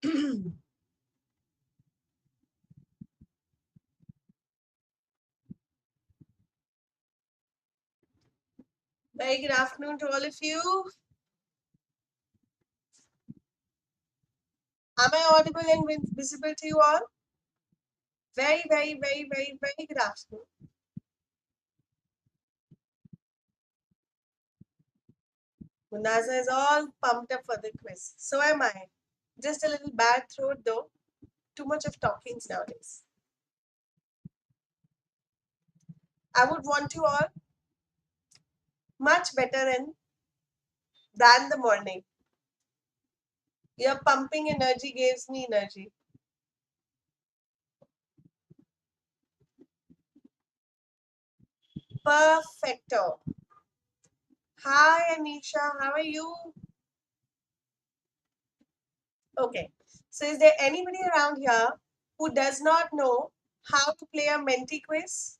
Very good afternoon to all of you. Am I audible and visible to you all? Very, very, very, very, very good afternoon. Munaza is all pumped up for the quiz. So am I. Just a little bad throat though. Too much of talkings nowadays. I would want you all much better than the morning. Your pumping energy gives me energy. Perfecto. Hi Anisha, how are you? Okay. So is there anybody around here who does not know how to play a Menti quiz?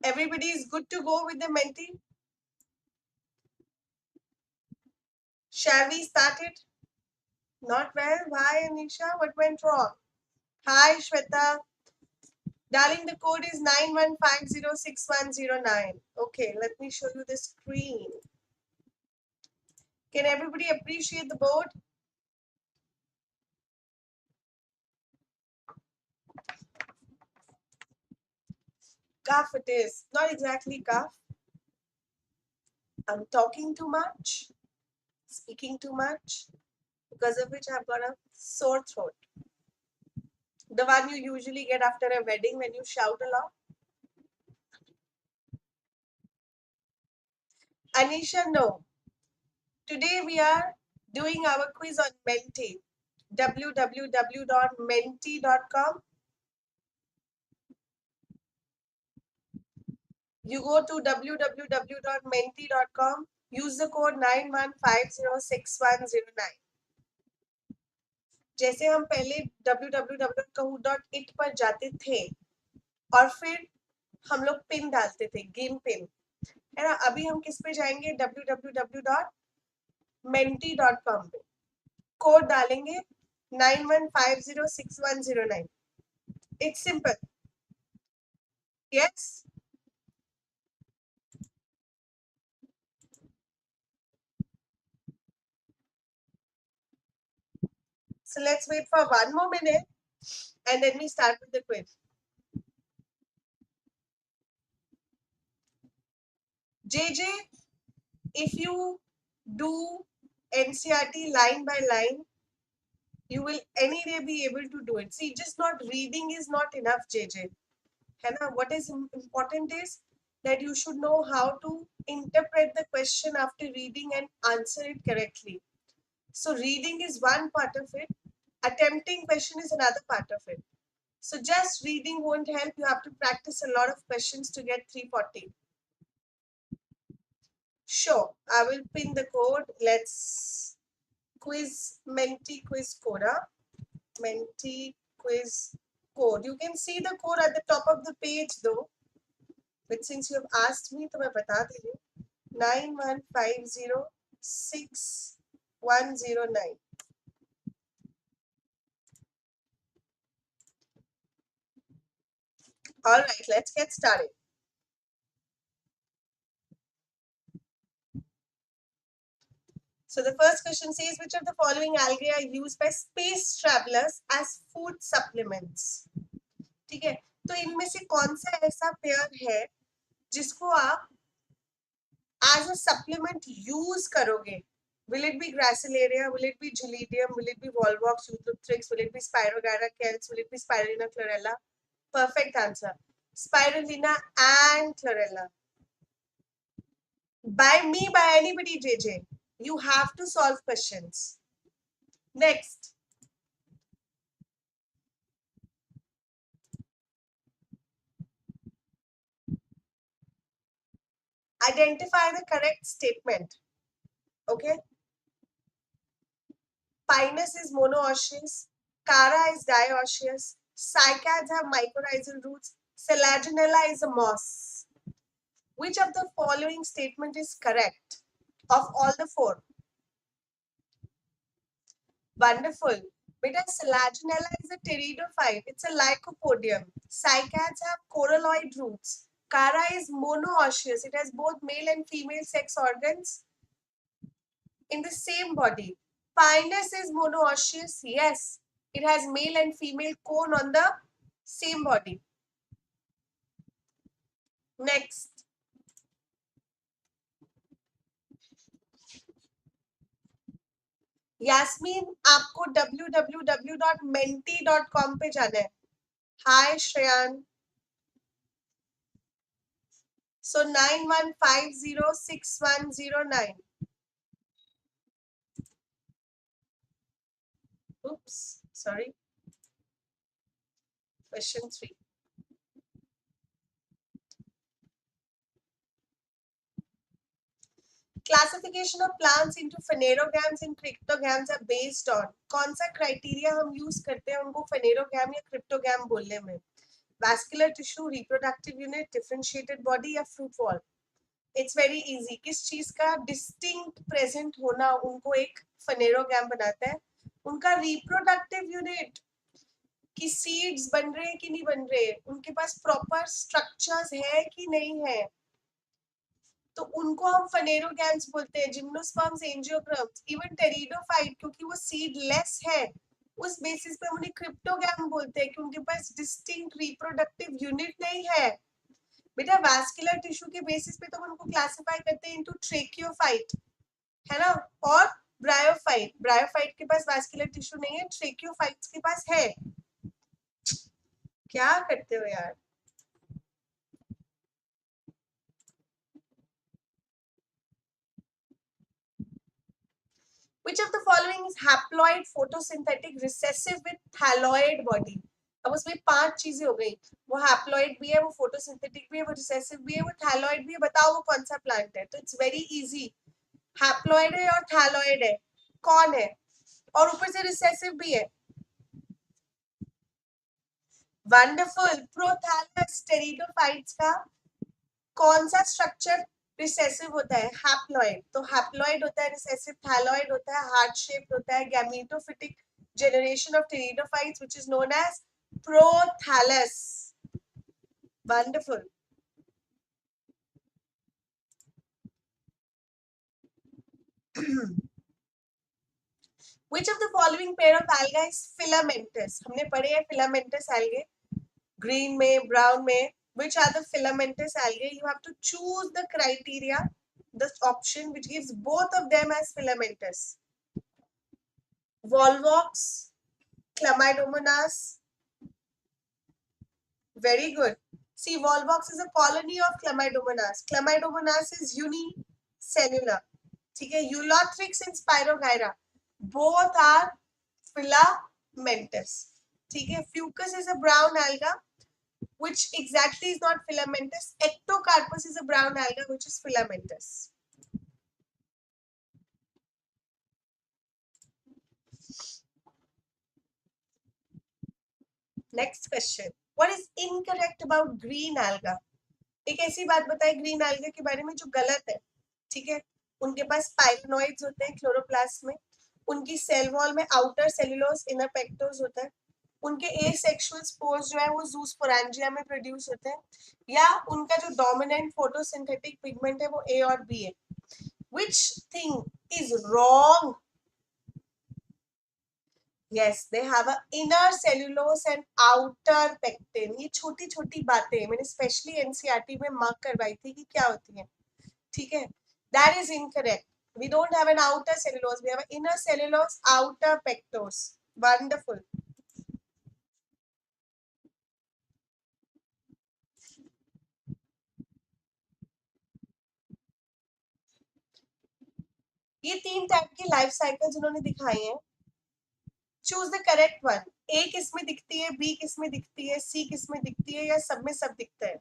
Everybody is good to go with the Menti? Shall we start it? Not well. Why, Anisha? What went wrong? Hi, Shweta. Darling, the code is 91506109. Okay, let me show you the screen. Can everybody appreciate the board? Cough it is. Not exactly cough. I'm talking too much, speaking too much, because of which I've got a sore throat. The one you usually get after a wedding when you shout a lot. Anisha, no. Today we are doing our quiz on Menti. www.menti.com. You go to www.menti.com. Use the code 91506109. जैसे हम पहले www.kahoot.it पर जाते थे और फिर हम लोग पिन डालते थे, गेम पिन, है ना? अभी हम किस पे जाएंगे? www.menti.com पे कोड डालेंगे 91506109. It's simple. Yes. So let's wait for one more minute and then we start with the quiz. JJ, if you do NCRT line by line, you will any day be able to do it. See, just not reading is not enough, JJ. Hannah, what is important is that you should know how to interpret the question after reading and answer it correctly. So reading is one part of it. Attempting question is another part of it. So just reading won't help. You have to practice a lot of questions to get 340. Sure, I will pin the code. Let's quiz Menti quiz code. Menti quiz code. You can see the code at the top of the page though. But since you have asked me, तो मैं बता दे रही हूँ 91506109. All right, let's get started. So the first question says, which of the following algae are used by space travelers as food supplements? ठीक है, तो इनमें से कौन सा ऐसा पेयर है जिसको आप as a supplement use करोगे? Will it be Gracilaria? Will it be Gelidium? Will it be Volvox, Euthyptrix? Will it be Spirogara Cells? Will it be Spirulina chlorella? Perfect answer. Spirulina and chlorella. By me, by anybody, JJ. You have to solve questions. Next. Identify the correct statement. Okay. Pinus is monoecious. Cara is dioecious. Cycads have mycorrhizal roots. Selaginella is a moss. Which of the following statement is correct of all the four? Wonderful. Because Selaginella is a pteridophyte. It's a lycopodium. Cycads have coralloid roots. Cara is monoosseous. It has both male and female sex organs in the same body. Pinus is monoosseous. Yes, it has male and female cone on the same body. Next. Yasmin, आपको www.menti.com पे जाना है. Hi Shreyan. So 91506109. Oops, sorry. Question 3. Classification of plants into phanerogams and cryptogams are based on कौन सा criteria हम use करते हैं उनको phanerogam या cryptogam बोलने में? Vascular tissue, reproductive unit, differentiated body या fruit wall? It's very easy. किस चीज का distinct present होना उनको एक phanerogam बनाता है? उनका reproductive unit कि seeds बन रहे हैं कि नहीं बन रहे, उनके पास proper structures है कि नहीं है, तो उनको हम phanerogams बोलते हैं. जिम्नोस्पर्म्स, एंजियोस्पर्म्स, इवन टेरिडोफाइट क्योंकि वो सीडलेस है, उस बेसिस पे हम उन्हें क्रिप्टोगैम बोलते हैं कि उनके पास डिस्टिंक्ट रिप्रोडक्टिव यूनिट नहीं है. बेटा वैस्कुलर टिश्यू के बेसिस पे तो हम उनको क्लासिफाई करते हैं इनटू ट्रेकियोफाइट, है ना, और ब्रायोफाइट. ब्रायोफाइट के पास वैस्कुलर टिश्यू नहीं है, ट्रेकियोफाइट्स के पास है. क्या करते हो यार? Which of the following is haploid, photosynthetic, recessive with thalloid body? अब उसमें 5 चीजें हो गई. वो haploid भी है, वो photosynthetic भी है, वो recessive भी है, वो thalloid भी है. बताओ वो कौन सा प्लांट है? तो इट्स वेरी इजी. haploid है और thalloid है. कौन है? और ऊपर से recessive भी है. वंडरफुल. प्रोथैलस टेरिडोफाइट्स का कौन सा स्ट्रक्चर रिसेसिव होता है? हैप्लॉइड. तो हैप्लॉइड होता है रिसेसिव. थैलॉइड होता है हार्ट शेप्ड होता है. Gametophytic generation of pteridophytes which is known as prothallus. Wonderful. Which of the following pair of algae is filamentous? हमने पढ़े हैं filamentous algae green में, brown में. Which are the filamentous algae? You have to choose the criteria, the option which gives both of them as filamentous. Volvox, Chlamydomonas. Very good. See, Volvox is a colony of Chlamydomonas. Chlamydomonas is unicellular. ठीक है. Eulothrix and Spirogyra both are filamentous. ठीक है. Fucus is a brown alga which exactly is not filamentous. Ectocarpus is a brown alga which is filamentous. Next question. What is incorrect about green alga? एक ऐसी बात बताए green alga के बारे में जो गलत है. ठीक है. उनके पास पाइलोनॉइड्स होते हैं क्लोरोप्लास्ट में. उनकी सेल वॉल में आउटर सेलुलोज, इनर पेक्टोज होता है. उनके एसेक्सुअल स्पोर्स जो है वो जूस्पोरेंजिया में प्रोड्यूस होते हैं. या उनका जो डोमिनेंट फोटोसिंथेटिक पिगमेंट है वो ए और बी है. Which thing is wrong? Yes, they have a inner cellulose and outer pectin. ये छोटी छोटी बातें मैंने स्पेशली एनसीईआरटी में मार्क करवाई थी कि क्या होती हैं. ठीक है. That is incorrect. We don't have an outer cellulose. We have an inner cellulose, outer pectose. Wonderful. ये 3 टाइप की लाइफ साइकिल जिन्होंने दिखाई है. Choose the correct one. A किस में दिखती है, बी किस में दिखती है, सी किस में दिखती है, या सब में सब दिखता है?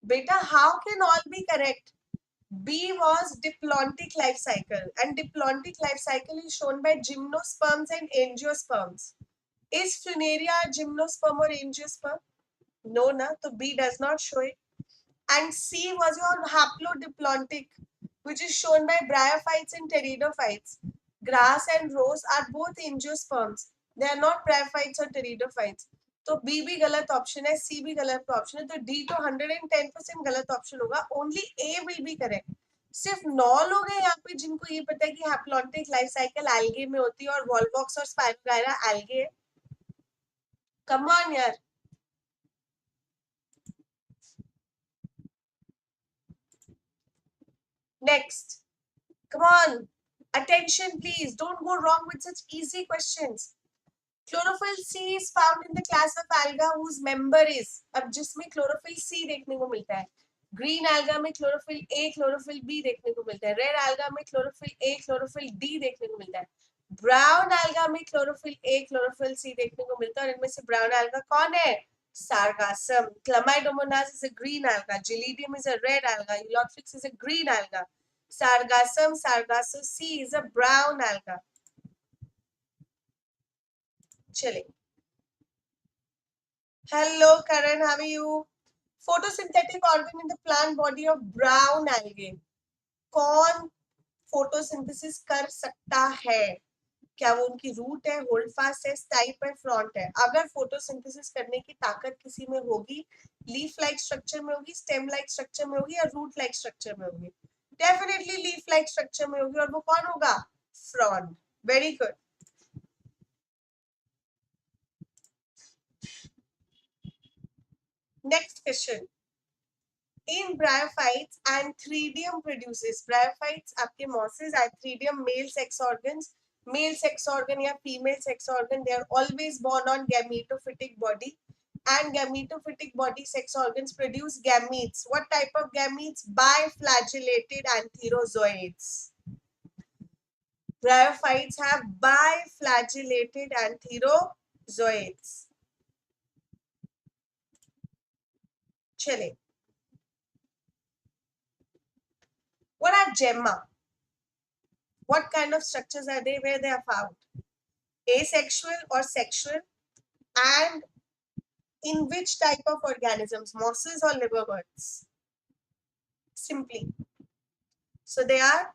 Beta, how can all be correct? B was diplontic life cycle, and diplontic life cycle is shown by gymnosperms and angiosperms. Is Funaria a gymnosperm or angiosperm? No, na. So B does not show it. And C was your haplodiplontic, which is shown by bryophytes and pteridophytes. Grass and rose are both angiosperms. They are not bryophytes or pteridophytes. तो B भी गलत option है, सी भी गलत option है, तो D तो 110% गलत ऑप्शन होगा. Only A will be correct. सिर्फ 9 लोग हैं यहाँ पे जिनको ये पता है कि हैप्लॉन्टिक लाइफ साइकिल एल्गे में होती है और वॉल्वॉक्स और स्पाइरोगायरा एल्गे. कम ऑन यार. Next. Come on. Attention, please. Don't go wrong with such easy questions. Chlorophyll C is found in the class of alga whose member is. अब जिसमें chlorophyll C देखने को मिलता है. Green alga में chlorophyll A, chlorophyll B देखने को मिलता है. Red alga में chlorophyll A, chlorophyll D देखने को मिलता है. Brown alga में chlorophyll A, chlorophyll C देखने को मिलता है. और इनमें से brown alga कौन है? Sargassum. Chlamydomonas is a green alga. Gelidium is a red alga. Eulothrix is a green alga. Sargassum, Sargasso C is a brown alga. Chile. Hello, Karan. How are you? Photosynthetic organ in the plant body of brown algae. कौन photosynthesis कर सकता है? क्या वो उनकी root है, hold fast है, stipe है, फ्रंट है? अगर फोटोसिंथेसिस करने की ताकत किसी में होगी, लीफ लाइक स्ट्रक्चर में होगी, स्टेम लाइक स्ट्रक्चर में होगी या रूट लाइक स्ट्रक्चर में होगी? डेफिनेटली लीफ लाइक स्ट्रक्चर में होगी. और वो कौन होगा? Frown. Very good. Next question. In bryophytes, antheridium produces. Bryophytes आपके mosses, antheridium male sex organs. Male sex organ या female sex organ, they are always born on gametophytic body. And gametophytic body sex organs produce gametes. What type of gametes? Biflagellated antherozoids. Bryophytes have biflagellated antherozoids. चले. What are gemma? What kind of structures are they? Where they are found? Asexual or sexual? And in which type of organisms? Mosses or liverworts? Simply. So they are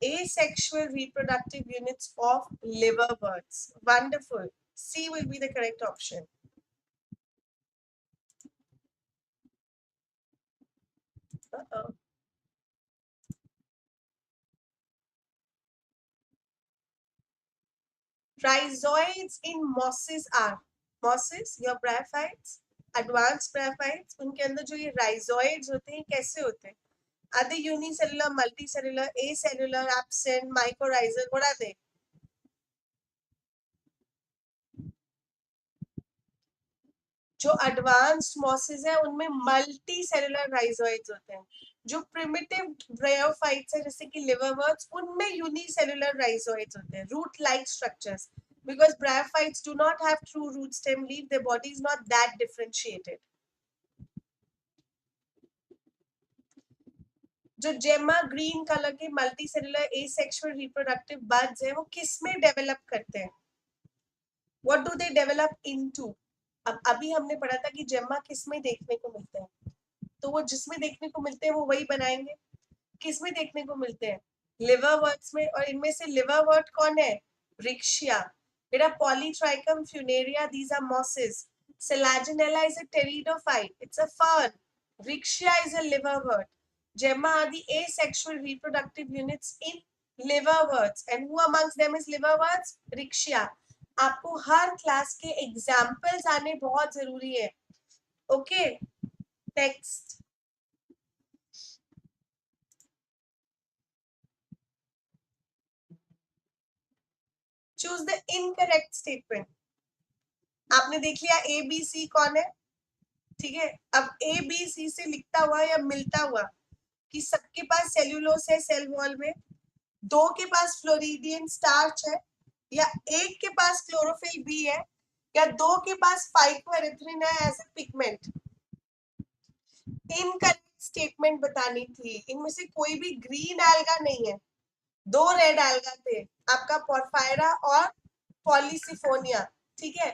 asexual reproductive units of liverworts. Wonderful. C will be the correct option. Uh-oh. Rhizoids in mosses are mosses, your bryophytes, advanced bryophytes. उनके अंदर जो ये rhizoids होते हैं कैसे होते हैं? Are they unicellular, multicellular, acellular, absent, mycorrhizal? What are they? जो एडवांस्ड मॉसेस है उनमें मल्टी सेलुलर राइजोइड्स होते हैं. जो प्रिमिटिव ब्रायोफाइट्स है जैसे कि लिवरवर्ट्स, उनमें यूनिसेलुलर राइजोइड्स होते हैं, root like structures. because bryophytes do not have true root stem leaf, their body is not that differentiated. जो जेमा ग्रीन कलर के multi cellular asexual reproductive buds है वो किस में डेवलप करते हैं? What do they develop into? अब अभी हमने पढ़ा था कि जेमा किस में देखने को मिलते हैं, तो वो जिसमें देखने को मिलते हैं वो वही बनाएंगे. किस में देखने को मिलते हैं? लिवरवर्ट्स में. और इनमें से लिवरवर्ट कौन है? रिक्शिया. बेटा polytrichum funaria, these are mosses. Selaginella is a pteridophyte, it's a fern. Rixia is a liverwort. Gemma are the asexual reproductive units in liverworts. And who amongst them is liverworts? Rixia. आपको हर class के examples आने बहुत जरूरी है. Okay, next. Choose the incorrect statement. आपने देख लिया A B C कौन है, ठीक है. अब ए बी सी से लिखता हुआ या मिलता हुआ कि सबके पास सेल्यूलोस है सेल वॉल में, दो के पास फ्लोरिडियन स्टार्च है, या एक के पास क्लोरोफिल बी है, या दो के पास फाइटोएरिथ्रिन है as a pigment. Incorrect statement बतानी थी। इनमें से कोई भी ग्रीन एल्गा नहीं है, दो रेड एल्गा थे, आपका पोरफायरा और पॉलीसिफोनिया। ठीक है,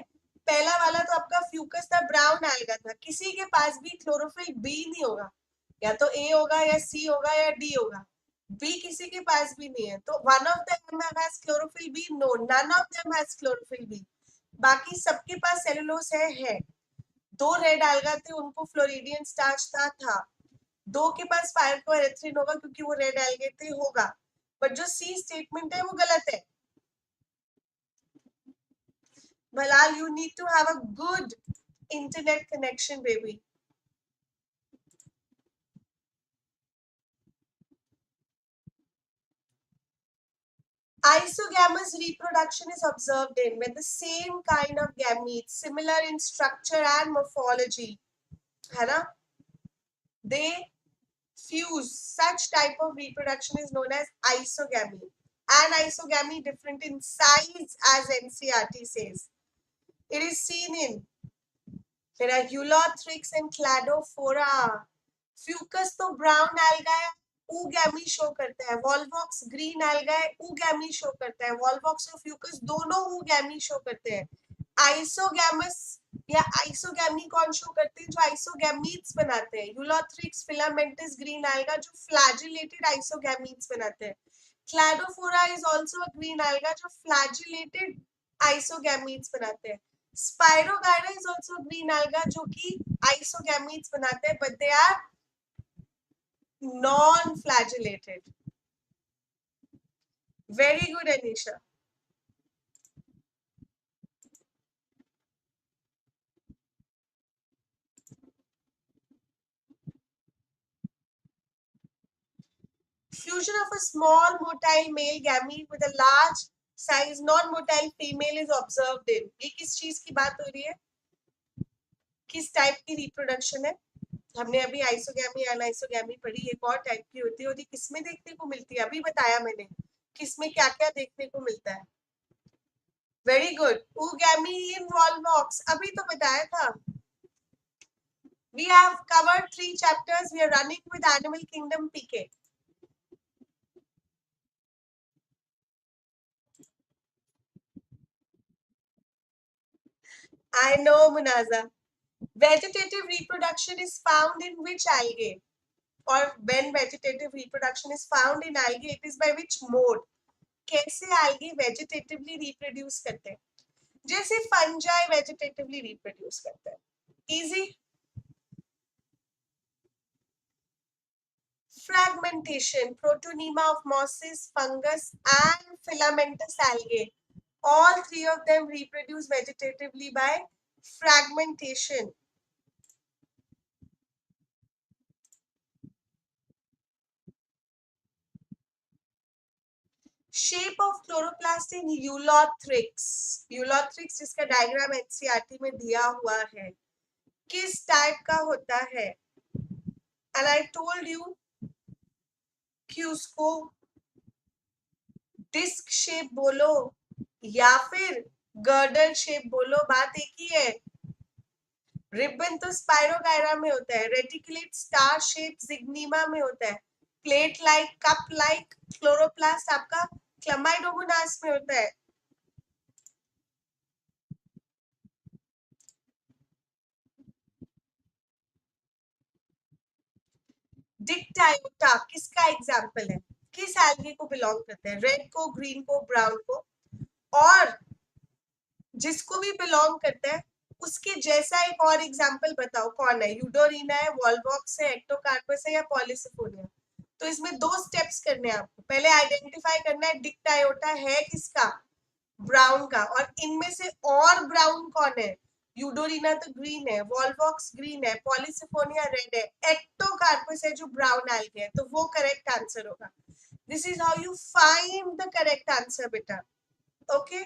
पहला वाला तो आपका फ्यूकस था, ब्राउन एल्गा था। किसी के पास भी क्लोरोफिल बी नहीं होगा, या तो ए होगा या सी होगा या डी होगा, बी किसी के पास भी नहीं है। तो one of them has chlorophyll b, no, none of them has chlorophyll b. बाकी सबके पास सेलुलोज है। दो रेड एल्गा थे, उनको फ्लोरिडियन स्टार्च था। दो के पास फायरकोएरिथ्रिन होगा क्योंकि वो रेड एल्गे थे, होगा। बट जो सी स्टेटमेंट है वो गलत है। Malal, you need to have a good internet connection, baby. Isogamous reproduction is observed in when the same kind of gametes, similar in structure and morphology, है ना? They fuse. Such type of reproduction is known as isogamy. And isogamy different in size, as NCRT says. It is seen in Eulothrix and Cladophora. Fucus तो brown alga है, oogamy show करता है। Volvox green alga है, oogamy show करता है। Volvox और Fucus दोनों oogamy show करते हैं। आइसोगैमस या आइसोगैमी कौन शो करते हैं? जो आइसोगैमीट्स बनाते हैं। यूलोथ्रिक्स फिलामेंटस ग्रीन एल्गा जो फ्लैजिलेटेड आइसोगैमीट्स बनाते हैं। Cladophora is also a green alga जो फ्लैजिलेटेड आइसोगैमीट्स बनाते हैं। Spirogyra is also green alga जो कि आइसोगैमीट्स बनाते हैं, but they are non-flagellated. Very good, Anisha. Fusion of a small motile male gamete with a large size non-motile female is observed in. ये किस चीज की बात हो रही है? किस टाइप की रिप्रोडक्शन है? हमने अभी आइसोगैमी अनआइसोगैमी पढ़ी, एक और टाइप की होती है, और ये किसमें देखने को मिलती है? अभी बताया मैंने किसमें क्या क्या देखने को मिलता है। Very good. ऊगैमी इन वॉल्वॉक्स अभी तो बताया था। We have covered 3 chapters. We are running with Animal Kingdom PK. I know, Munaza. Vegetative reproduction is found in which algae? Or when vegetative reproduction is found in algae, it is by which mode? कैसे algae vegetatively reproduce करते हैं? जैसे fungi vegetatively reproduce करते हैं. Easy. Fragmentation, protonema of mosses, fungus, and filamentous algae. All three of them reproduce vegetatively by fragmentation. Shape of chloroplast in Ulothrix. Ulothrix जिसका diagram NCERT में दिया हुआ है, किस टाइप का होता है? एंड आई टोल्ड यू कि उसको डिस्क शेप बोलो या फिर गर्डर शेप बोलो, बात एक ही है। रिबन तो स्पाइरोगायरा में होता है, रेटिकुलेट स्टार शेप जिग्नीमा में होता है, plate like cup like chloroplast आपका क्लमाइडोमोनास में होता है। डिक्टायोटा किसका एग्जाम्पल है? किस एल्गे को बिलोंग करते हैं? रेड को, ग्रीन को, ब्राउन को। और जिसको भी बिलोंग करता है उसके जैसा एक और एग्जाम्पल बताओ, कौन है? यूडोरिना है, वॉल्वॉक्स है, एक्टोकार्पस है या पॉलीसिफोनिया? तो इसमें 2 स्टेप्स करने हैं आपको। पहले आइडेंटिफाई करना है डिक्टायोटा है किसका? ब्राउन का। और इनमें से और ब्राउन कौन है? यूडोरिना तो ग्रीन है, वॉल्वॉक्स ग्रीन है, पॉलीसिफोनिया रेड है, एक्टोकार्पस है जो ब्राउन एल्गे है। तो वो करेक्ट आंसर होगा। This is how you find the correct answer बेटा। Okay,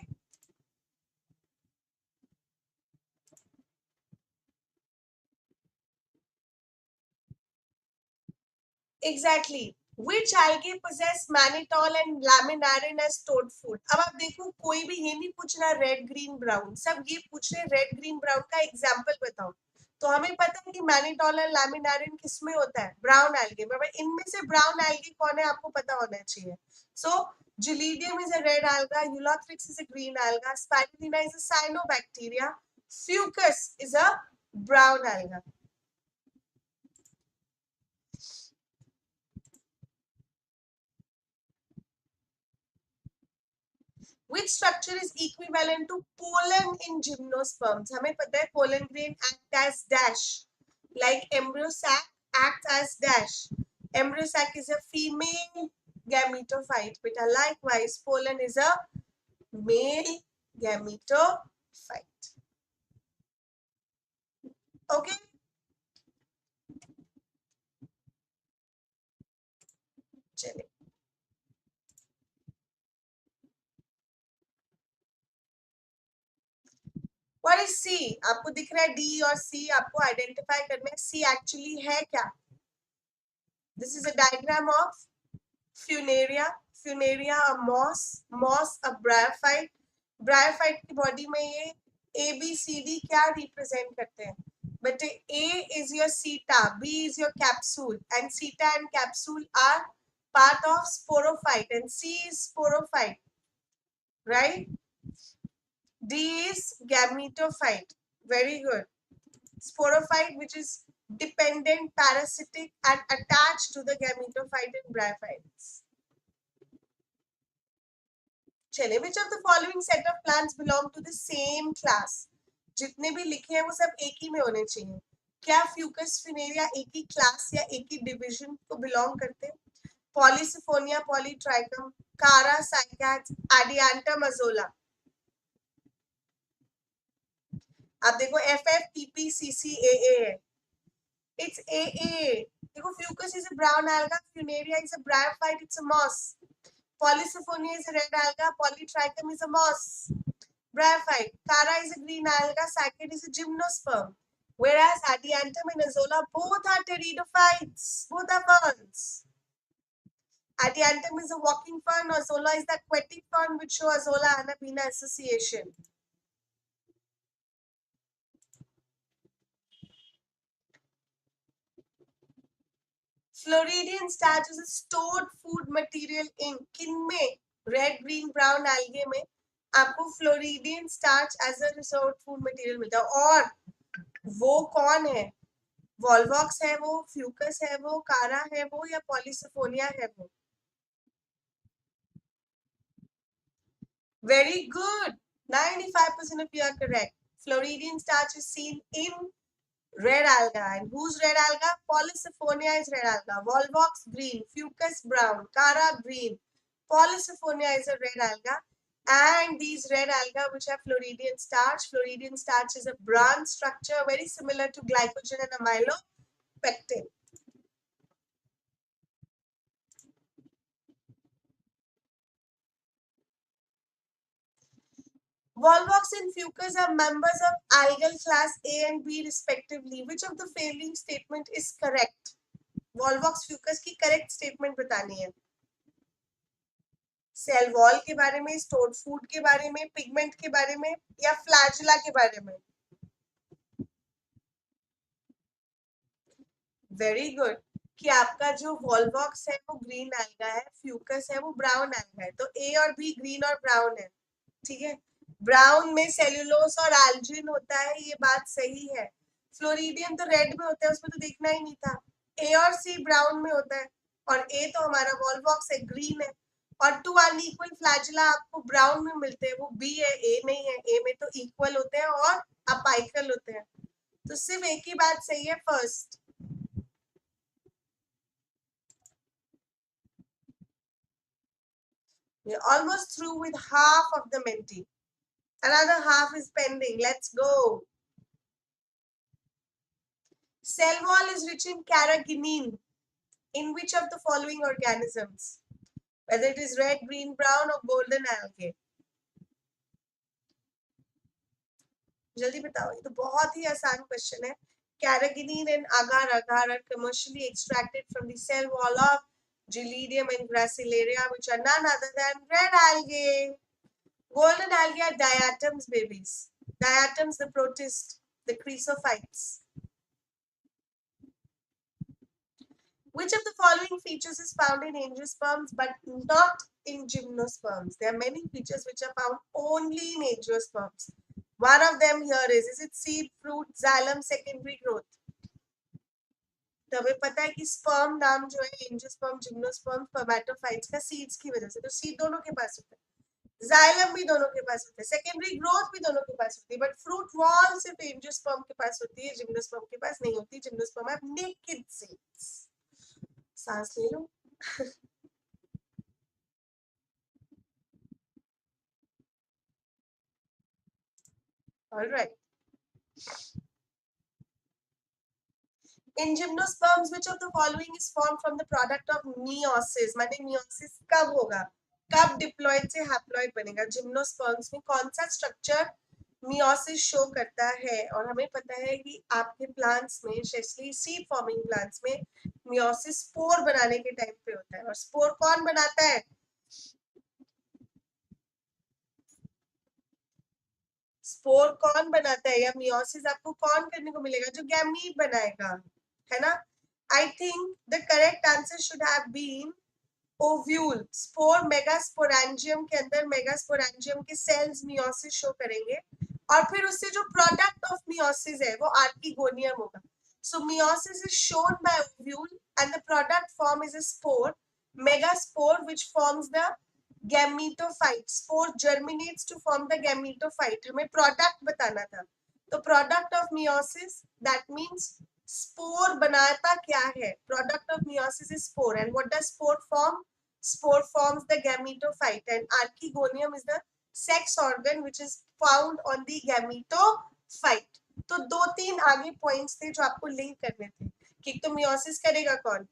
exactly. Which algae possess mannitol and laminarin as stored food? अब आप देखो, कोई भी ये नहीं पूछ रहा रेड ग्रीन ब्राउन, सब ये पूछ रहे रेड ग्रीन ब्राउन का एग्जाम्पल बताओ। तो हमें पता है कि मैनीटोल और लैमिनारिन किसमें होता है, ब्राउन एल्गे में। इनमें से ब्राउन एल्गे कौन है आपको पता होना चाहिए। सो Gelidium is a red alga, Eulothrix is a green alga, Spirulina is a cyanobacteria, Fucus is a brown alga. Which structure is equivalent to pollen in gymnosperms? हमें पता है pollen grain act as dash, like embryo sac acts as dash. Embryo sac is a female gametophyte, but likewise pollen is a male gametophyte. Okay. चलिए, What is C? आपको दिख रहा है D और C, आपको आइडेंटिफाई करना है C actually है क्या. This is a diagram of Funaria. Funaria a moss a bryophyte. Bryophyte की बॉडी में ये A B C D क्या रिप्रेजेंट करते हैं. But A is your seta, B is your capsule, and seta and capsule are part of sporophyte, and C is sporophyte, right? D is gametophyte. Very good. Sporophyte, which is dependent, parasitic, and attached to the gametophyte in bryophytes. चलिए, which of the following set of plants belong to the same class? जितने भी लिखे हैं वो सब एक ही में होने चाहिए. क्या फ्यूकस फिनेरिया एक ही क्लास या एक ही डिवीजन को बिलोंग करते हैं? पॉलीसिफोनिया, पॉलीट्राइकम, कारा, साइकैट्स, एडियांटम, अजोला. आप देखो FFPPCCAA है. It's AA. देखो Fucus is a brown alga, funaria is a bryophyte, it's a moss. Polysiphonia is a red alga, polytrichum is a moss, bryophyte. Cara is a green alga, cycad is a gymnosperm. Whereas adiantum and azola both are pteridophytes, both are ferns. Adiantum is a walking fern, azola is the aquatic fern, which show azola anabina association. Floridian starch is a stored food material in किनमें, red, green, brown algae में आपको floridean starch as a resort food material मिलता है. और वो कौन है? Volvox है वो, फ्यूकस है वो, कारा है वो, या पॉलीसिफोनिया है वो? Very good. 95% of you are correct. Floridian starch is seen in red alga. And who's red alga? Polysiphonia is red alga. Volvox green, Fucus brown, Cara green. Polysiphonia is a red alga. And these red alga which have Floridian starch. Floridian starch is a bronze structure very similar to glycogen and amylopectin. Volvox and Fucus are members of algal class A and B respectively. Which of the following statement is correct? Volvox Fucus की correct statement बतानी है. Cell wall के बारे में, stored food के बारे में, pigment के बारे में, या फ्लैजिला के बारे में? Very good. कि आपका जो वॉल्वॉक्स है वो ग्रीन एल्गा है, फ्यूकस है वो ब्राउन एल्गा है. तो ए और बी ग्रीन और ब्राउन है. ठीक है. ब्राउन में सेल्यूलोस और एल्जिन होता है, ये बात सही है. फ्लोरिडियम तो रेड में होता है, उसमें तो देखना ही नहीं था. ए और सी ब्राउन में होता है, और ए तो हमारा वॉल्वॉक्स है, ग्रीन है. और टू अनइक्वल फ्लैजिला आपको ब्राउन में मिलते हैं, वो बी है, ए नहीं है. ए में तो इक्वल होते हैं और अपाइकल होते हैं. तो सिर्फ एक ही बात सही है, first. We're almost through with half of the Menti. Another half is pending. Let's go. Cell wall is rich in carrageenan. In which of the following organisms? Whether it is red, green, brown or golden algae. जल्दी बताओ, ये तो बहुत ही आसान question है. Carrageenan and agar agar are commercially extracted from the cell wall of Gelidium and Gracilaria, which are none other than red algae. Golden algae are diatoms, babies. Diatoms, the protist, the chrysophytes. Which of the following features is found in angiosperms but not in gymnosperms? There are many features which are found only in angiosperms. One of them here is it seed, fruit, xylem, secondary growth? तो हमें पता है कि sperm नाम जो है angiosperm, gymnosperm, spermatophytes का seeds की वजह से, तो सीड दोनों के पास होता है, जाइलम भी दोनों के पास होता है, सेकेंडरी ग्रोथ भी दोनों के पास होती है, बट फ्रूट वॉल सिर्फ एंजियोस्पर्म के पास होती है, जिम्नोस्पर्म के पास नहीं होती. Gymnosperm have naked seeds. सांस ले लो. Alright. In gymnosperms, which of the following is formed from the product of meiosis? माने meiosis कब होगा, कब डिप्लॉइड से हैप्लॉइड बनेगा? जिम्नोस्पर्म्स में कौन सा स्ट्रक्चर meiosis शो करता है? और हमें पता है कि आपके प्लांट्स में, स्पेशली सीड फॉर्मिंग प्लांट्स में, meiosis स्पोर बनाने के टाइम पे होता है. और स्पोर कौन बनाता है? स्पोर कौन बनाता है, या meiosis आपको कौन करने को मिलेगा? जो गैमीट बनाएगा, है ना? I think the correct answer should have been ovule. Spore megasporangium के अंदर, मेगास्पोरेंजियम के सेल्स meiosis शो करेंगे, और फिर उससे जो प्रोडक्ट ऑफ meiosis है वो आर्किगोनियम होगा. So meiosis is shown by ovule and the product form is a spore, megaspore, which forms the gametophyte. Spore germinates to form the gametophyte. हमें product बताना था, तो product of meiosis, that means spore बनाता क्या है? Product of meiosis is spore, and what does spore form? Spore forms the gametophyte, and archegonium is the sex organ which is found on the gametophyte. तो दो तीन आगे points थे जो आपको लिंक करने थे कि तो meiosis करेगा कौन,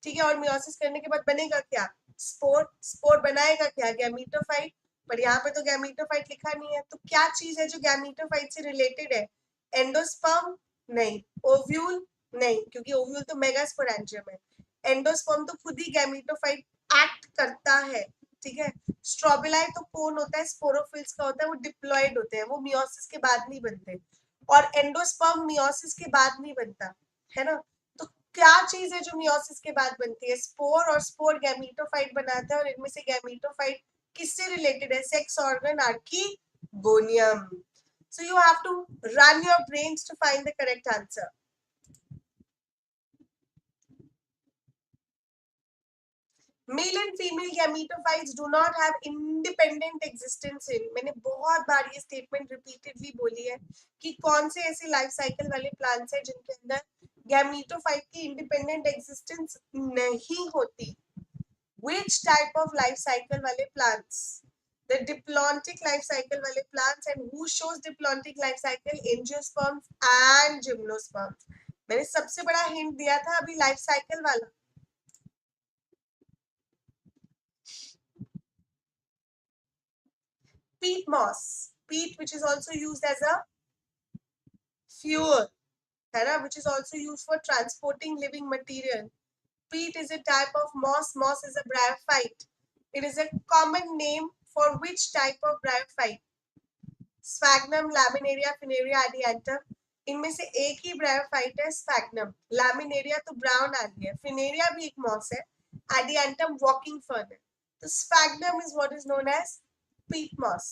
ठीक है, और meiosis करने के बाद बनेगा क्या? स्पोर. स्पोर बनाएगा क्या? गैमीटोफाइट. पर यहाँ पे तो गैमीटोफाइट लिखा नहीं है, तो क्या चीज है जो गैमीटोफाइट से रिलेटेड है? एंडोस्पर्म नहीं, ओव्यूल नहीं, क्योंकि ओव्यूल तो मेगास्पोरेंजियम है. एंडोस्पर्म तो खुद ही गैमीटोफाइट एक्ट करता है, ठीक है. स्ट्रोबिलाई तो कौन होता है? स्पोरोफिल्स का होता है, वो डिप्लॉइड होते हैं, वो meiosis के बाद नहीं बनते. और एंडोस्पर्म meiosis के बाद नहीं बनता, है ना? तो क्या चीज है जो meiosis के बाद बनती है? स्पोर. और स्पोर गैमीटोफाइट बनाता है, और इनमें से गैमीटोफाइट किससे रिलेटेड है? Sex organ archegonium. So you have to run your brains to find the correct answer. Male and female gametophytes do not have independent existence in. मैंने बहुत बार ये स्टेटमेंट रिपीटेडली बोली है कि कौन से ऐसे लाइफ साइकिल वाले प्लांट्स हैं जिनके अंदर गैमेटोफाइट की इंडिपेंडेंट एग्जिस्टेंस नहीं होती. Which type of life cycle वाले plants? The diplontic life cycle वाले plants. And who shows diplontic life cycle? Angiosperms and gymnosperms. मैंने सबसे बड़ा हिंट दिया था अभी लाइफ साइकिल वाला. Peat moss, peat which is also used as a fuel, है ना, which is also used for transporting living material. Peat is a type of moss. Moss is a bryophyte. It is a common name for which type of bryophyte? Sphagnum, laminaria, phaneria, adiantum. इनमें से एक ही bryophyte है, Sphagnum. Laminaria तो brown algae है, Funaria भी एक moss है, एडिएंटम वॉकिंग फर्न है. तो Sphagnum is what is known as peat moss.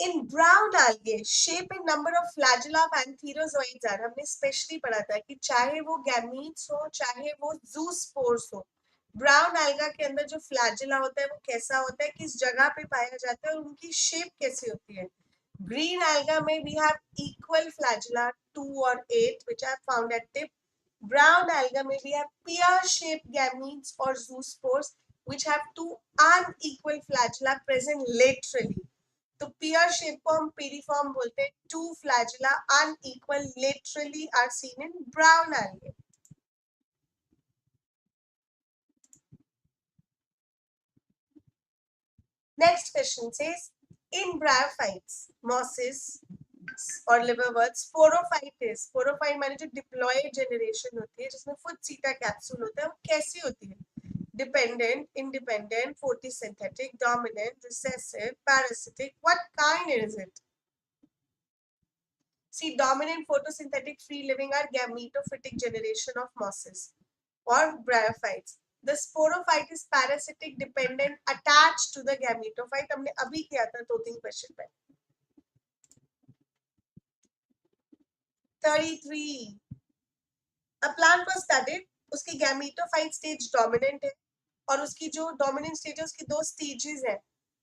In brown algae, shape and number of flagella of antherozoids are. हमने स्पेशली पढ़ा था कि चाहे वो गैमीट्स हो, चाहे वो जूस्पोर्स हो, ब्राउन alga के अंदर जो फ्लैजेला होता है वो कैसा होता है, किस जगह पे पाया जाता है, और उनकी शेप कैसी होती है? ग्रीन alga में we have equal flagella 2 or 8 which are found at tip. Brown alga में we have pear-shaped gametes or zoospores which have two unequal flagella present laterally. तो pear shape को हम piriform बोलते हैं. Two flagella unequal laterally are seen in brown algae. Next question says, in bryophytes, mosses और liverworts, sporophyte is. sporophyte माने जो diploid generation होती है जिसमें foot seta capsule होता है, वो कैसी होती है? Dependent, independent, photosynthetic, dominant, recessive, parasitic. What kind is it? See, dominant photosynthetic free living are gametophytic generation of mosses or bryophytes. The sporophyte is parasitic dependent attached to the gametophyte. हमने अभी किया था 2-3 question पे. 33. A plant was studied. उसकी gametophyte stage dominant है और उसकी जो dominant stage है उसकी 2 stages है.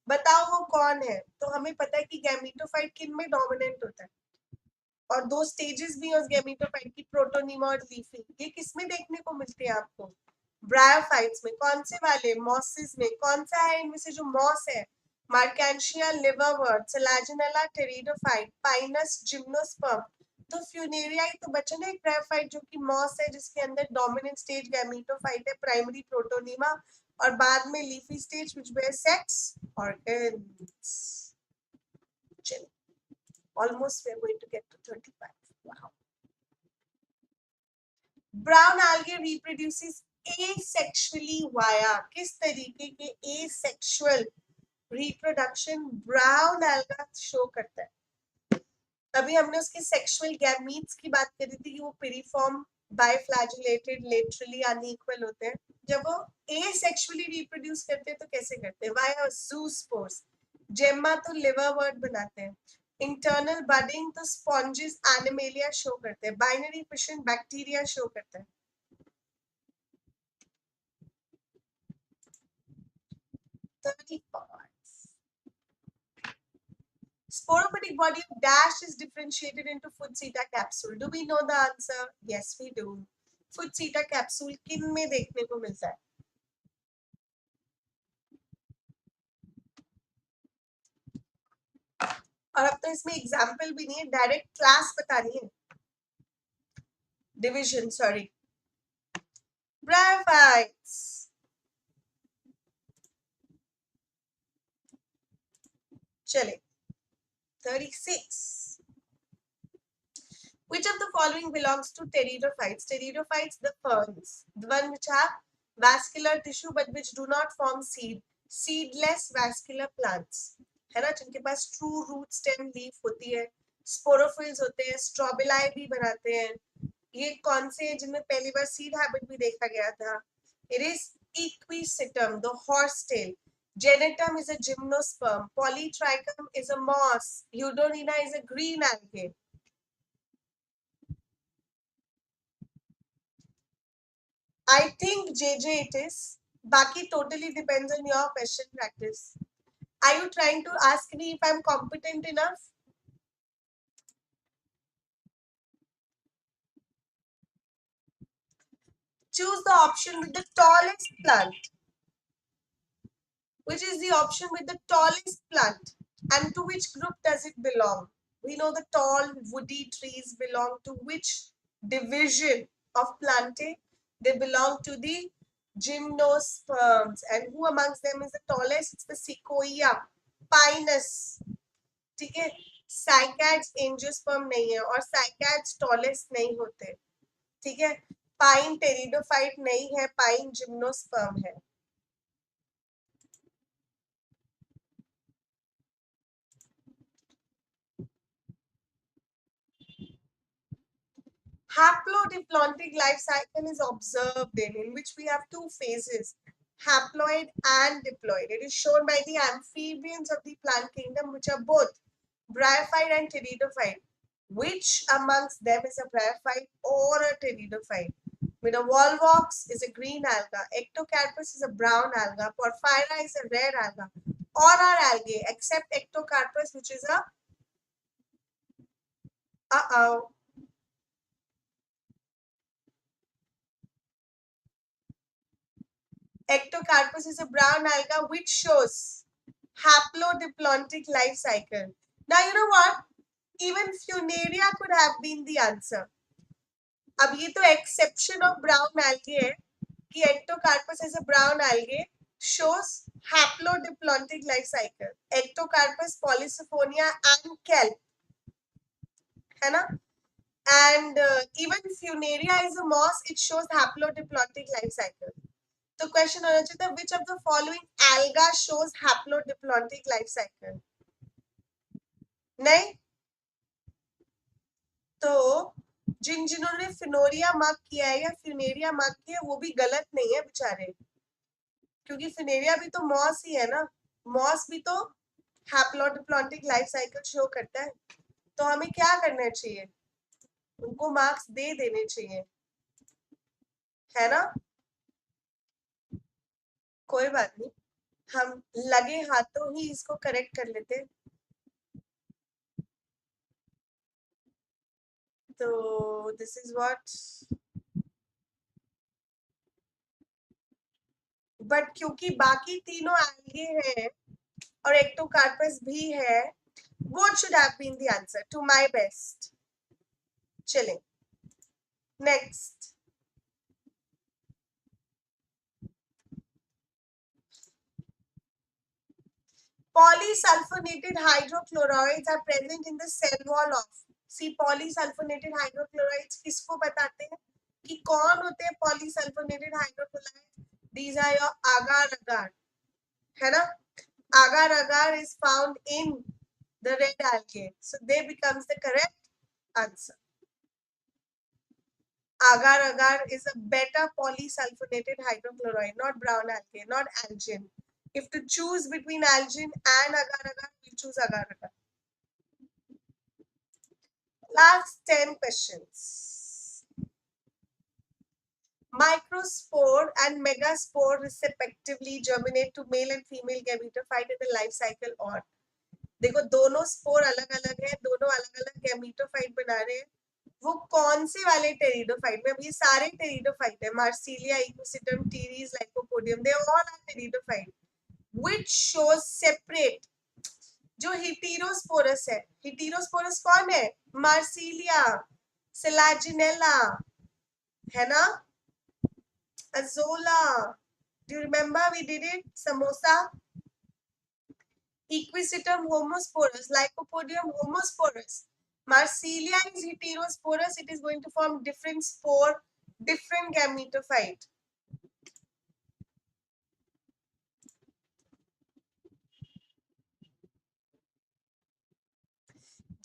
बताओ वो कौन है? तो हमें पता है कि gametophyte किन में dominant होता है और 2 stages भी उस gametophyte की, प्रोटोनीमा और लीफी. ये किस में देखने को मिलते हैं आपको? ब्रायोफाइट्स में. कौन से वाले? मॉसेस में. कौन सा है इनमें से जो मॉस है? Marchantia, liverwort, Selaginella, pteridophyte, Pinus, gymnosperm. तो फ्यूनेरिया ही तो बचा ना एक ब्रायोफाइट जो कि मॉस है, जिसके अंदर डोमिनेंट स्टेज गैमेटोफाइट है, प्राइमरी प्रोटोनीमा और बाद में leafy stage which bear sex organs. चलो, almost we are going to get to 35. Wow. Brown algae reproduces asexually via किस तरीके के asexual reproduction brown alga show करता है? अभी हमने उसके सेक्सुअल गैमीट्स की बात करी थी कि वो पिरिफॉर्म, बाइफ्लैजिलेटेड, लेटरली अनइक्वल होते हैं. जब वो एसेक्सुअली रिप्रोड्यूस करते हैं तो कैसे करते हैं? Via zoospores. जेम्मा तो लिवरवर्ट बनाते हैं. इंटरनल बडिंग तो स्पॉन्जेस, एनिमेलिया शो करते हैं. बाइनरी फिशन बैक्टीरिया शो करता है. Sporophytic body of dash is differentiated into Futsita capsule. Do we know the answer? Yes, we do. Futsita capsule किन में देखने को मिलता है? और अब तो इसमें एग्जाम्पल भी नहीं है, डायरेक्ट क्लास बतानी है. Division, sorry. ब्रायोफाइट्स. चले. 36. Which of the following belongs to pteridophytes? Pteridophytes, the ferns, the one which have vascular tissue but which do not form seed. Seedless vascular plants है ना, जिनके पास true root stem leaf होती है. Sporophylls होते हैं. Strobili भी बनाते हैं. ये कौन से हैं जिनमें पहली बार सीड हैबिट भी देखा गया था? It is equisetum, the horsetail. Genetum is a gymnosperm. Polytrichum is a moss. Eudorina is a green algae. I think JJ it is. Baki totally depends on your question practice. Are you trying to ask me if I'm competent enough? Choose the option with the tallest plant. Which is the option with the tallest plant? And to which group does it belong? We know the tall woody trees belong to which division of plantae? They belong to the gymnosperms. And who amongst them is the tallest? It's the sequoia, pinus. ठीक है. Cycads angiosperm नहीं है और cycads tallest नहीं होते. ठीक है. Pine pteridophyte नहीं है, पाइन जिम्नोस्पर्म है. Haplodiploidic life cycle is observed in which we have 2 phases, haploid and diploid. It is shown by the amphibians of the plant kingdom, which are both bryophyte and pteridophyte. Which amongst them is a bryophyte or a pteridophyte? With a Volvox is a green alga, Ectocarpus is a brown alga, Porphyra is a red alga. All are algae except Ectocarpus, which is a Ectocarpus is a brown alga which shows haplodiploidic life cycle. Now you know what? Even Funaria could have been the answer. अब ये तो exception of brown algae है कि Ectocarpus is a brown algae shows haplodiploidic life cycle. Ectocarpus, Polysiphonia and kelp है ना? And even Funaria is a moss. It shows haplodiploidic life cycle. तो question होना चाहिए था which of the following alga shows haplodiploidic life cycle? नहीं. तो जिन्होंने फिनोरिया mark किया है या फ्यूनेरिया मार्क किया है वो भी गलत नहीं है बेचारे, क्योंकि फिनेरिया भी तो मॉस ही है ना, मॉस भी तो हैप्लोडिप्लॉन्टिक लाइफ साइकिल शो करता है। तो हमें क्या करना चाहिए, उनको मार्क्स दे देने चाहिए, है ना। कोई बात नहीं, हम लगे हाथों ही इसको करेक्ट कर लेते हैं। तो दिस इज व्हाट, बट क्योंकि बाकी तीनों एल्गे हैं और एक्टोकार्पस भी है, what should have been the answer to my best. चलें next, polysulfonated hydrochlorides are present in the cell wall of, see polysulfonated hydrochlorides किसको बताते हैं कि कौन होते हैं polysulfonated hydrochlorides, these are your agar agar, है ना, agar agar is found in the red algae, so they becomes the correct answer. Agar agar is a beta polysulfonated hydrochloride, not brown algae, not algin. If to choose between algin and agar agar, we choose agar agar. Last 10 questions. Microspore and megaspore respectively germinate to male and female gametophyte in the life cycle or, देखो दोनों spore अलग अलग है, दोनों अलग अलग gametophyte बना रहे हैं, वो कौन से वाले टेरिडोफाइट में, अब ये सारे टेरिडोफाइट है, Marsilea, Equisetum, Pteris, Lycopodium, they all are pteridophyte, which shows separate, जो हिटीरोस्पोरस है, हिटीरोस्पोरस कौन है, मार्सिलिया, सेलाजिनेला, है ना, azolla, do you remember we did it, samosa, Equisetum homosporous, Lycopodium homosporous. Marsilia is heterosporous. It is going to form different spore, different gametophyte.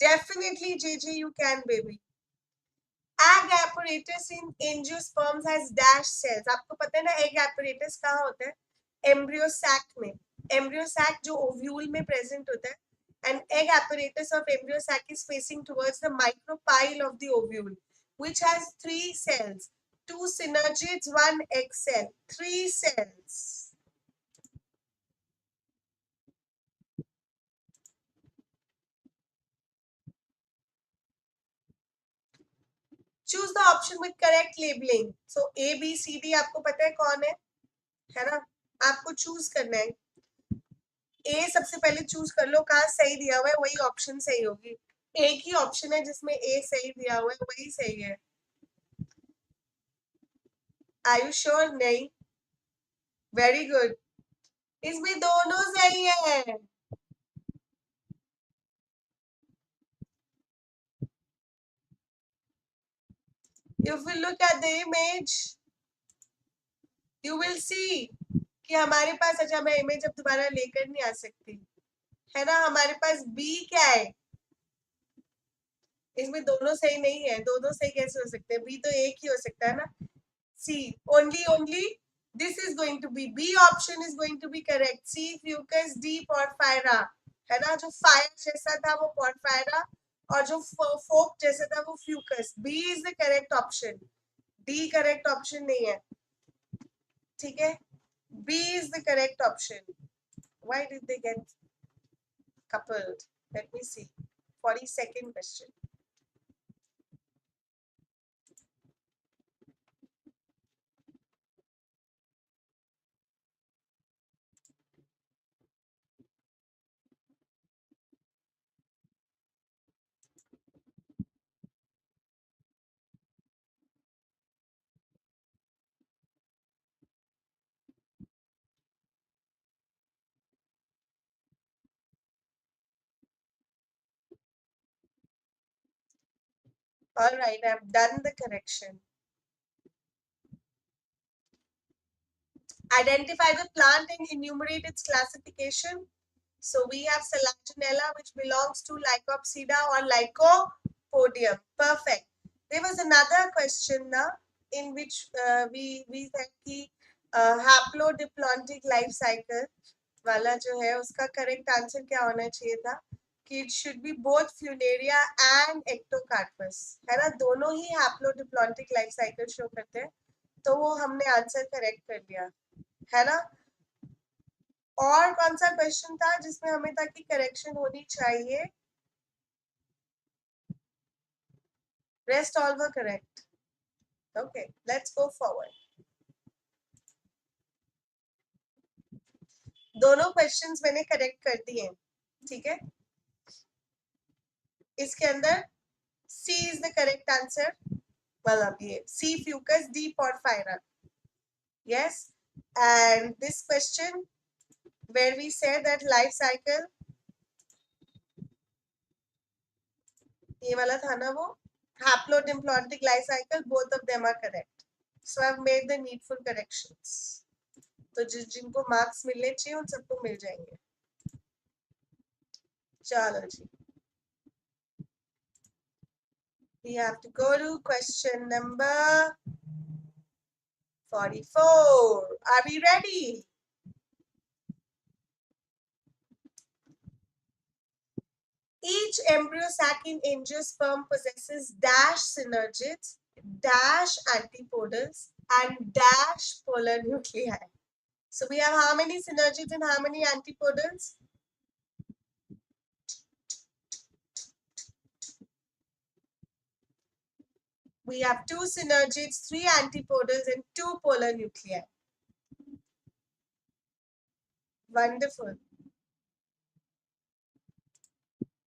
Definitely, JJ, you can, baby. Egg apparatus in angiosperms has dash cells. आपको पता है ना egg apparatus कहाँ होता है? Embryo sac में. Embryo sac जो ovule में present होता है. And egg apparatus of embryo sac is facing towards the micropyle of the ovule, which has 3 cells, 2 synergids, 1 egg cell, 3 cells. Choose the option with correct labeling. So A, B, C, D आपको पता है कौन है ना? आपको choose करना है. ए सबसे पहले चूज कर लो, कहाँ सही दिया हुआ है वही ऑप्शन सही होगी, एक ही ऑप्शन है जिसमें ए सही दिया हुआ है वही सही है. Are you sure? नहीं, वेरी गुड, इसमें दोनों सही है. If we look at the image, you will see कि हमारे पास, अच्छा मैं इमेज अब दोबारा लेकर नहीं आ सकती, है ना, हमारे पास बी क्या है, इसमें दोनों सही नहीं है, दोनों सही कैसे हो सकते हैं, बी तो एक ही हो सकता है ना. सी only this is going to be, B option is going to be correct. C fucus, D porphyra, है ना, जो फायर जैसा था वो porphyra और जो फोक जैसा था वो Fucus. B is the correct option, D correct option नहीं है, ठीक है, B is the correct option. Why did they get coupled? Let me see. 42nd question. All right, I've done the correction. Identify the plant and enumerate its classification. So we have Selaginella, which belongs to Lycopsida or Lyco. podium. Perfect. There was another question now in which we said कि haplodiplontic life cycle वाला जो है उसका correct answer क्या होना चाहिए था कि it should be both Funaria and Ectocarpus, है ना, दोनों ही हैप्लोडिप्लॉन्टिक लाइफ साइकिल शो करते हैं, तो वो हमने आंसर करेक्ट कर लिया, है ना। और कौन सा क्वेश्चन था जिसमें हमें था कि करेक्शन होनी चाहिए? Rest all were correct. Okay, let's go forward. दोनों क्वेश्चंस मैंने करेक्ट कर दिए, ठीक है। इसके अंदर C is the correct answer, मतलब ये C fucus, D porphyra. Yes, and this question where we say that life cycle, ये वाला था ना वो, haplodiplontic life cycle, both of them are correct. So I've made the needful corrections. तो जिनको marks मिलने चाहिए उन सबको मिल जाएंगे। चलो जी, we have to go to question number 44. Are we ready? Each embryo sac in angiosperm possesses dash synergids, dash antipodals, and dash polar nuclei. So we have how many synergids and how many antipodals? We have 2 synergids, 3 antipodals, and 2 polar nuclei. Wonderful.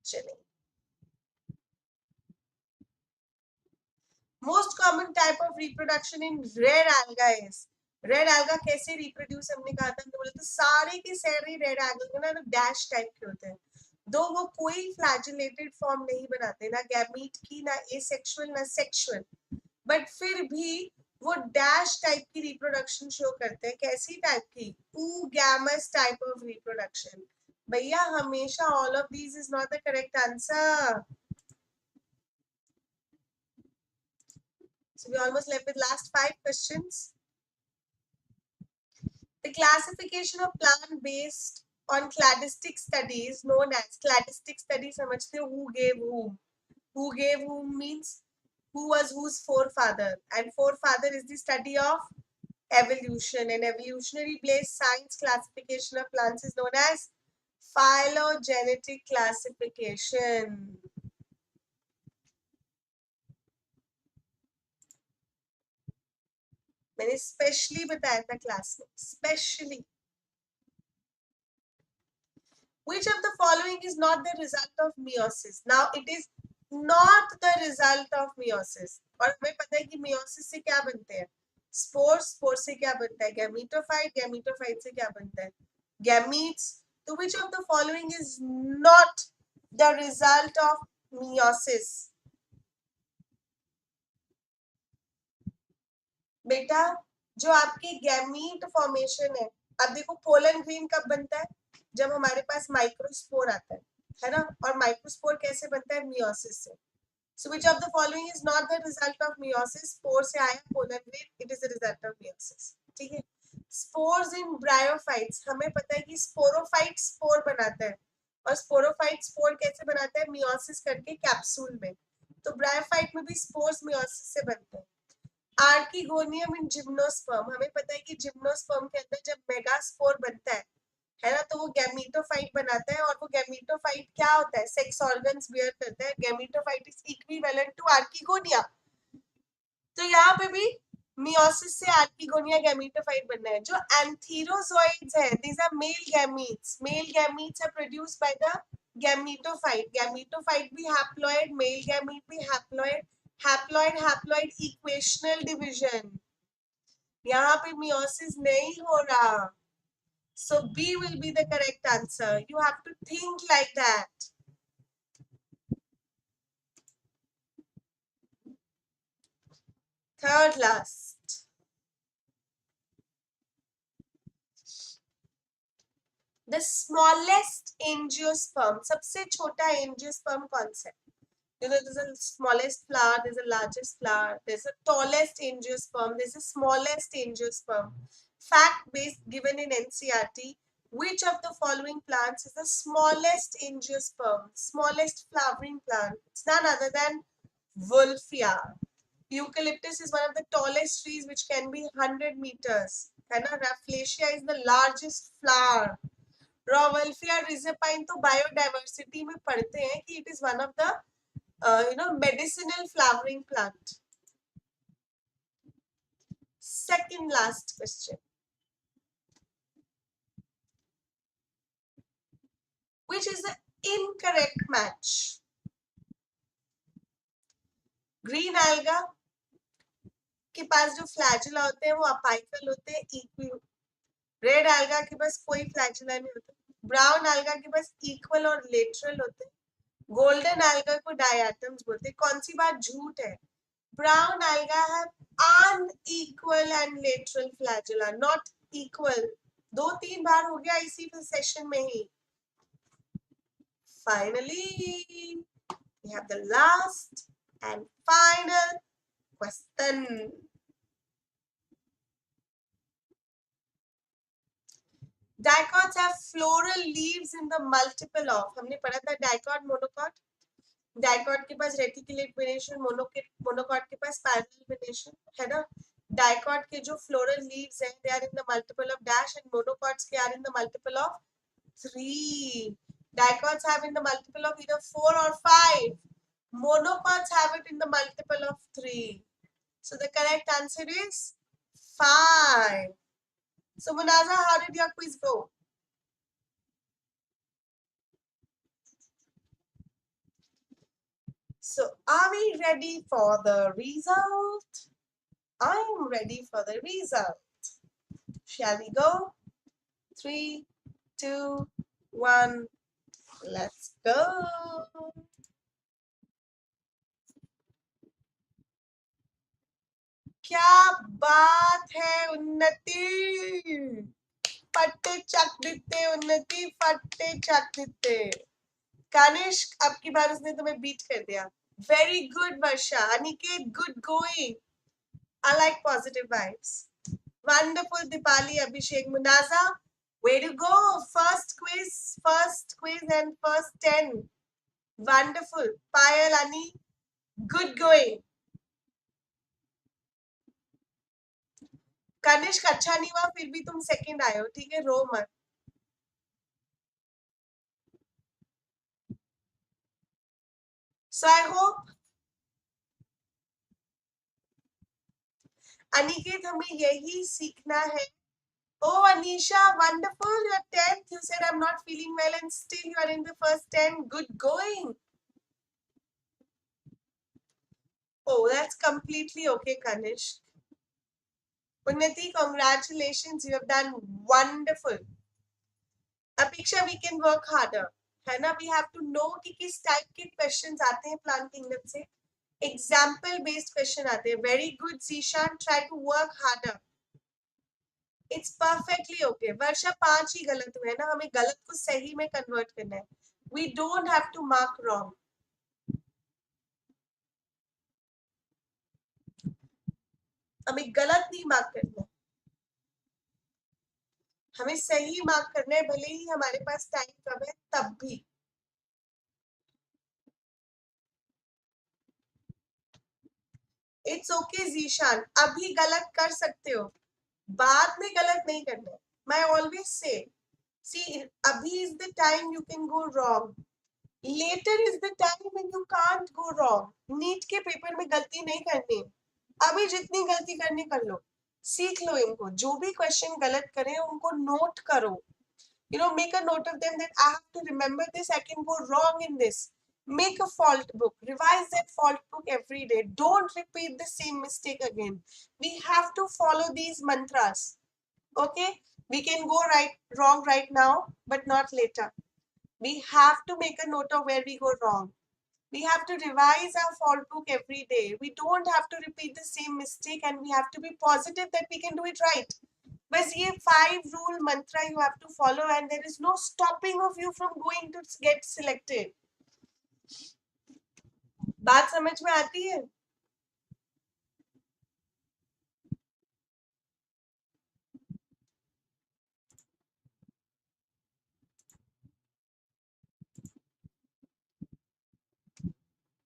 Chilling. Most common type of reproduction in red alga is, red alga कैसे reproduce हमने कहा था, हमने बोला था सारे के सारे रेड alga ना डैश टाइप के होते हैं, दो वो कोई फ्लैजिलेटेड फॉर्म नहीं बनाते, ना गैमीट की, ना एसेक्सुअल, ना सेक्सुअल, बट फिर भी वो डैश टाइप की रिप्रोडक्शन शो करते हैं। कैसी टाइप की? oogamous type of reproduction. भैया हमेशा all of these is not the correct answer. So we almost left with last 5 questions. The classification of plant based on cladistic studies known as cladistic studies, समझते हो? Who gave whom? Who gave whom means who was whose forefather, and forefather is the study of evolution, and evolutionary based science classification of plants is known as phylogenetic classification. मैंने specially बताया था class में, specially. Which of the following is not the result of meiosis? Now it is not the result of meiosis. और हमें पता है कि meiosis से क्या बनते हैं? Spores, spores से क्या बनता है? Gametophyte, gametophyte से क्या बनता है? Gametes. So which of the following is not the result of meiosis? बेटा जो आपकी गैमीट फॉर्मेशन है, अब देखो पोलन ग्रेन कब बनता है? जब हमारे पास माइक्रोस्पोर आता है ना, और माइक्रोस्पोर कैसे बनता है? मियोसिस से। So which of the following is not the result of meiosis? Spore से आया pollen grain, it is the result of meiosis, ठीक है। स्पोर्स इन ब्रायोफाइट्स, हमें पता है कि स्पोरोफाइट स्पोर बनाता है, और स्पोरोफाइट स्पोर कैसे बनाता है? मियोसिस करके कैप्सूल में। तो ब्रायोफाइट में भी स्पोर्स मियोसिस से बनते हैं। आर्किगोनियम इन जिम्नोस्पर्म, हमें पता है कि जिम्नोस्पर्म के अंदर जब मेगास्पोर बनता है ना, तो वो गैमीटोफाइट बनाता है, और वो गैमीटोफाइट क्या होता है? सेक्स ऑर्गन्स बियर करता है। Gametophyte is equivalent to archegonia. तो यहाँ पे भी मियोसिस से आर्किगोनिया गैमीटोफाइट बनना है। जो एंथीरोजोइड्स है, these are male gametes, male gametes are produced by the gametophyte. Gametophyte भी हैप्लॉइड, मेल गैमीट भी haploid, haploid haploid equational division. यहाँ पे मियोसिस नहीं हो रहा, so B will be the correct answer. You have to think like that. Third last, the smallest angiosperm, सबसे छोटा angiosperm कौन सा है? You know, there's a smallest flower, there's a largest flower, there's a tallest angiosperm, there's a smallest angiosperm. Fact based given in NCRT, which of the following plants is the smallest angiosperm, smallest flowering plant? It's none other than Wolffia. Eucalyptus is one of the tallest trees which can be 100 meters. And Rafflesia is the largest flower. Rauwolfia rhizopine तो biodiversity में पढ़ते हैं कि it is one of the medicinal flowering plant. Second last question. Which is the incorrect match? Green alga के पास जो flagella होते हैं वो अपाइकल होते हैं, इक्वल. रेड alga के पास कोई फ्लैजुला नहीं होता. ब्राउन alga के पास इक्वल और लेटरल होते हैं. गोल्डन alga को डायटम्स बोलते हैं. कौन सी बात झूठ है? Brown alga have unequal and lateral flagella, not equal. 2-3 बार हो गया इसी सेशन में ही. Finally, we have the last and final question. Dicots have floral leaves in the multiple of. हमने पढ़ा था dicot, monocot. डाइकॉट के पास रेटिकुलेट वेनेशन, मोनोकॉट के पास parallel venation है ना. डाइकॉट के जो फ्लोरल लीव्स हैं, they are in the multiple of dash, and monocots के are in the multiple of 3. Dicots have in the multiple of either 4 or 5. Monocots have it in the multiple of 3. So the correct answer is 5. So Munaza, how did your quiz go? So are we ready for the result? I'm ready for the result. Shall we go? 3, 2, 1, let's go. क्या बात है उन्नति, फट्टे चक दिते उन्नति, फट्टे चक दिते. कनिष्क, अब की बार उसने तुम्हें बीट कर दिया. Very good Varsha. Aniket, good going. I like positive vibes. Wonderful Dipali, Abhishek, Munaza. Way to go. First quiz and first 10. Wonderful. Payal, Ani, good going. Kanishka अच्छा नहीं हुआ, फिर भी तुम सेकंड आए हो, ठीक है, रो मत. So I hope अनिकेत हमें यही सीखना है. Oh Anisha, wonderful, you're 10th. You said I'm not feeling well and still you are in the first 10. Good going. Oh, that's completely okay, Kanish. Unnati, congratulations, you have done wonderful. Apiksha, we can work harder. है ना, we have to know कि किस type के questions आते हैं plant kingdom से. Example based question आते हैं. Very good Zeeshan, try to work harder. It's perfectly okay. Varsha 5 ही गलत हुए ना, हमें गलत को सही में कन्वर्ट करना है. We don't have to mark wrong. हमें गलत नहीं मार्क करना, हमें सही मार्क करना है, भले ही हमारे पास टाइम कम है तब भी. इट्स ओके जीशान, अभी गलत कर सकते हो, बाद में गलत नहीं करना. मैं ऑलवेज से see, अभी is the time you can go wrong. Later is the time when you can't go wrong. NEET के पेपर में गलती नहीं करनी. अभी जितनी गलती करनी कर लो. सीख लो इनको. जो भी क्वेश्चन गलत करें उनको नोट करो. You know, make a note of them that I have to remember this. I can go wrong in this. Make a fault book. Revise that fault book every day. Don't repeat the same mistake again. We have to follow these mantras. Okay? We can go wrong right now, but not later. We have to make a note of where we go wrong. We have to revise our fault book every day. We don't have to repeat the same mistake, and we have to be positive that we can do it right. But ये 5 rule mantra you have to follow, and there is no stopping of you from going to get selected. बात समझ में आती है?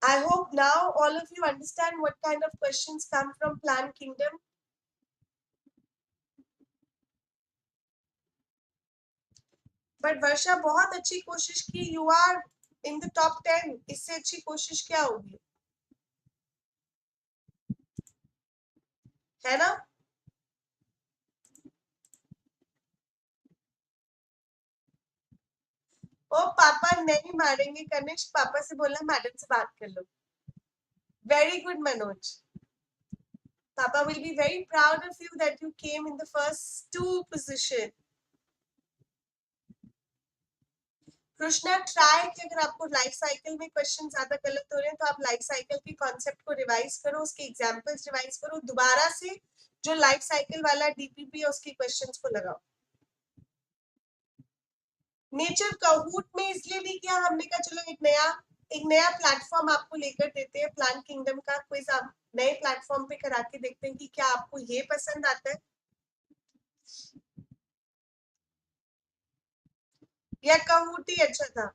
I hope now all of you understand what kind of questions come from plant kingdom. But वर्षा बहुत अच्छी कोशिश की. You are in the top 10. इससे अच्छी कोशिश क्या होगी? है ना? ओ पापा नहीं मारेंगे कनिष्क. पापा से बोलना मैडम से बात कर लो. Very good, Manoj. Papa will be very proud of you that you came in the first 2 position. Krishna try कि अगर आपको लाइफ साइकिल में क्वेश्चन ज्यादा गलत हो रहे हैं तो आप लाइफ साइकिल के कॉन्सेप्ट को रिवाइज करो, उसके एग्जांपल्स रिवाइज करो, दोबारा से जो लाइफ साइकिल वाला डीपीपी है उसके क्वेश्चंस को लगाओ. नेचर कहूट में इसलिए नहीं किया, हमने कहा चलो एक नया प्लेटफॉर्म आपको लेकर देते हैं. प्लांट किंगडम का क्विज आप नए प्लेटफॉर्म पे करा के देखते हैं कि क्या आपको ये पसंद आता है या कहूट ही अच्छा था.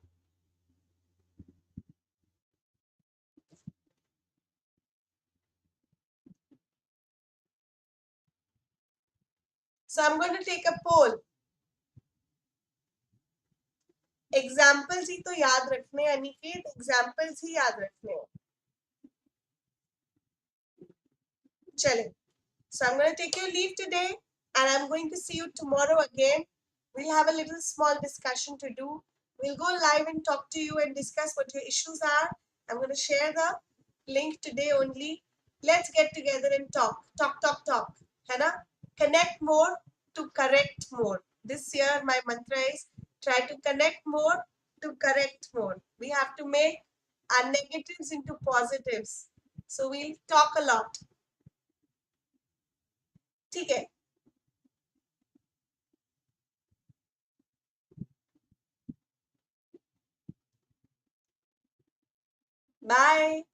So I'm going to take a poll. Examples ही तो याद रखने हैं अनिकेत, एग्जाम्पल्स ही याद रखने हैं. चले. So I'm going to take your leave today and I'm going to see you tomorrow again. We'll have a little small discussion to do. We'll go live and talk to you and discuss what your issues are. I'm going to share the link today only. Let's get together and talk. Talk. है ना? Connect more to correct more. This year my mantra is try to connect more to correct more. We have to make our negatives into positives. So we'll talk a lot. ठीक है. Bye.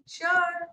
Sure.